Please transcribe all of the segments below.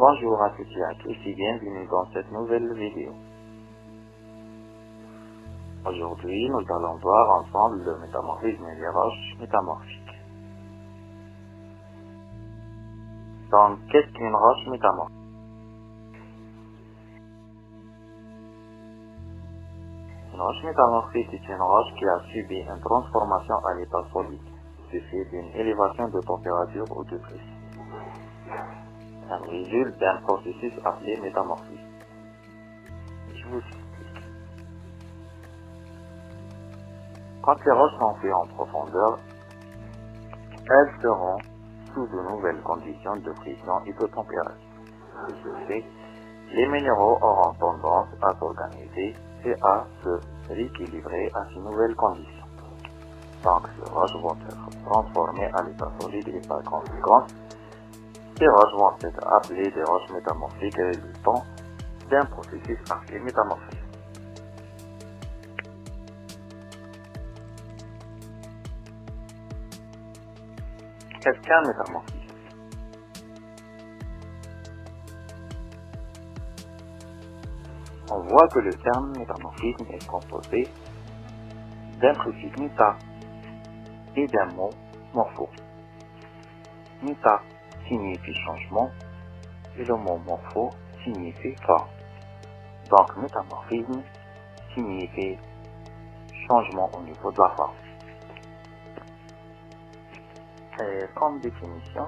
Bonjour à tous et à tous et bienvenue dans cette nouvelle vidéo. Aujourd'hui, nous allons voir ensemble le métamorphisme des roches métamorphiques. Donc, qu'est-ce qu'une roche métamorphique? Une roche métamorphique est une roche qui a subi une transformation à l'état solide du fait d'une élévation de température ou de pression. Elle résulte d'un processus appelé métamorphisme. Je vous explique. Quand les roches sont faites en profondeur, elles seront sous de nouvelles conditions de pression et de température. De ce fait, les minéraux auront tendance à s'organiser et à se rééquilibrer à ces nouvelles conditions. Donc, ces roches vont être transformées à l'état solide et par conséquent, ces roches vont être appelées des roches métamorphiques résultant d'un processus appelé métamorphisme. Qu'est-ce qu'un métamorphisme? On voit que le terme métamorphisme est composé d'un préfixe méta et d'un mot morpho. Méta signifie changement et le mot morpho signifie forme. Donc métamorphisme signifie changement au niveau de la forme. Et comme définition,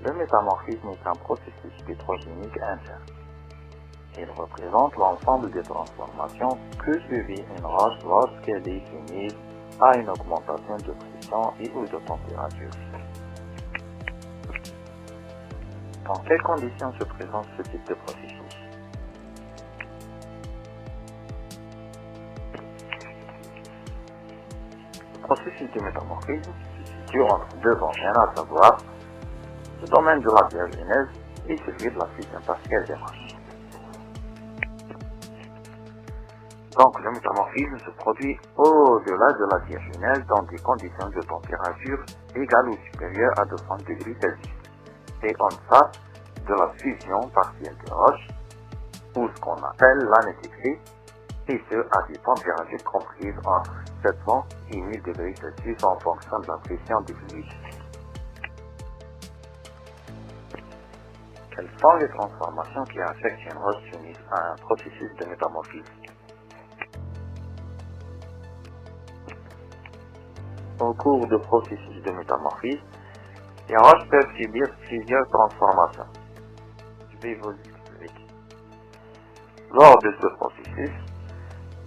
le métamorphisme est un processus pétrogénique interne. Il représente l'ensemble des transformations que subit une roche lorsqu'elle est soumise à une augmentation de pression et ou de température. Dans quelles conditions se présente ce type de processus? Le processus de métamorphisme se situe entre deux domaines, à savoir le domaine de la diagenèse et celui de la fusion partielle des roches. Donc le métamorphisme se produit au-delà de la diagenèse dans des conditions de température égales ou supérieures à 200 degrés Celsius. Et en deçà de la fusion partielle des roches, ou ce qu'on appelle l'anéthyclie, et ce à des températures comprises entre 700 et 1000 degrés Celsius en fonction de la pression du fluide. Quelles sont les transformations qui affectent une roche soumise à un processus de métamorphisme? Au cours du processus de métamorphisme, les roches peuvent subir plusieurs transformations. Je vais vous expliquer. Lors de ce processus,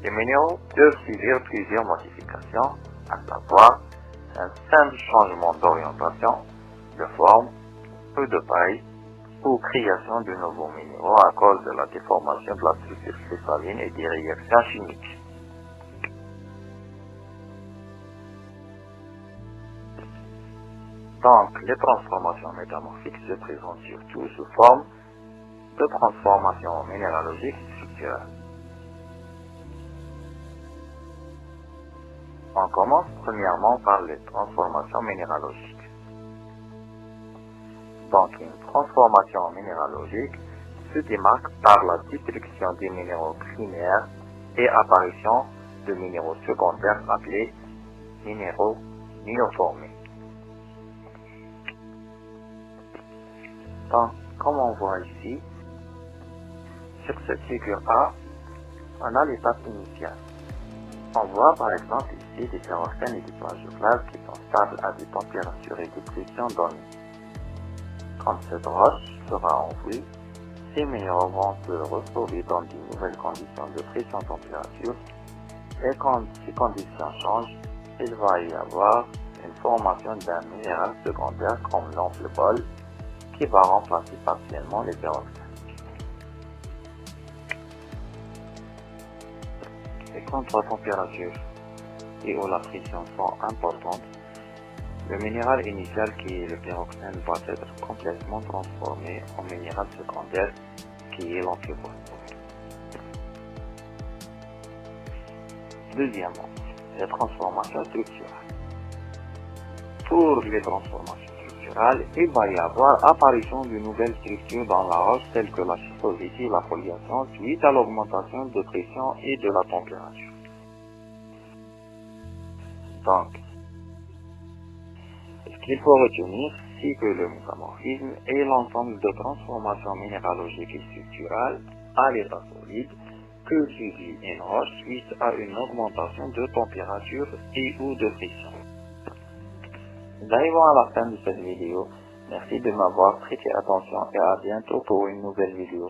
les minéraux peuvent subir plusieurs modifications, à savoir un simple changement d'orientation, de forme ou de taille, ou création de nouveaux minéraux à cause de la déformation de la structure cristalline et des réactions chimiques. Donc, les transformations métamorphiques se présentent surtout sous forme de transformations minéralogiques et structurelles. On commence premièrement par les transformations minéralogiques. Donc, une transformation minéralogique se démarque par la destruction des minéraux primaires et apparition de minéraux secondaires appelés minéraux néoformés. Donc, comme on voit ici, sur cette figure A, on a l'étape initiale. On voit par exemple ici des ferroxènes et des plagioclases qui sont stables à des températures et des pressions données. Quand cette roche sera enfouie, ces minéraux vont se retrouver dans de nouvelles conditions de pression-température et quand ces conditions changent, il va y avoir une formation d'un minéral secondaire comme l'amphibole qui va remplacer partiellement les ferroxènes. Et quand la température et ou la pression sont importantes, le minéral initial qui est le pyroxène va être complètement transformé en minéral secondaire qui est l'amphibole. Deuxièmement, les transformations structurelles. Pour les transformations structurelles, structurale, il va y avoir apparition de nouvelles structures dans la roche telles que la schistosité et la foliation suite à l'augmentation de pression et de la température. Donc, ce qu'il faut retenir, c'est que le métamorphisme est l'ensemble de transformations minéralogiques et structurales à l'état solide que subit une roche suite à une augmentation de température et ou de pression. Nous arrivons à la fin de cette vidéo. Merci de m'avoir prêté attention et à bientôt pour une nouvelle vidéo.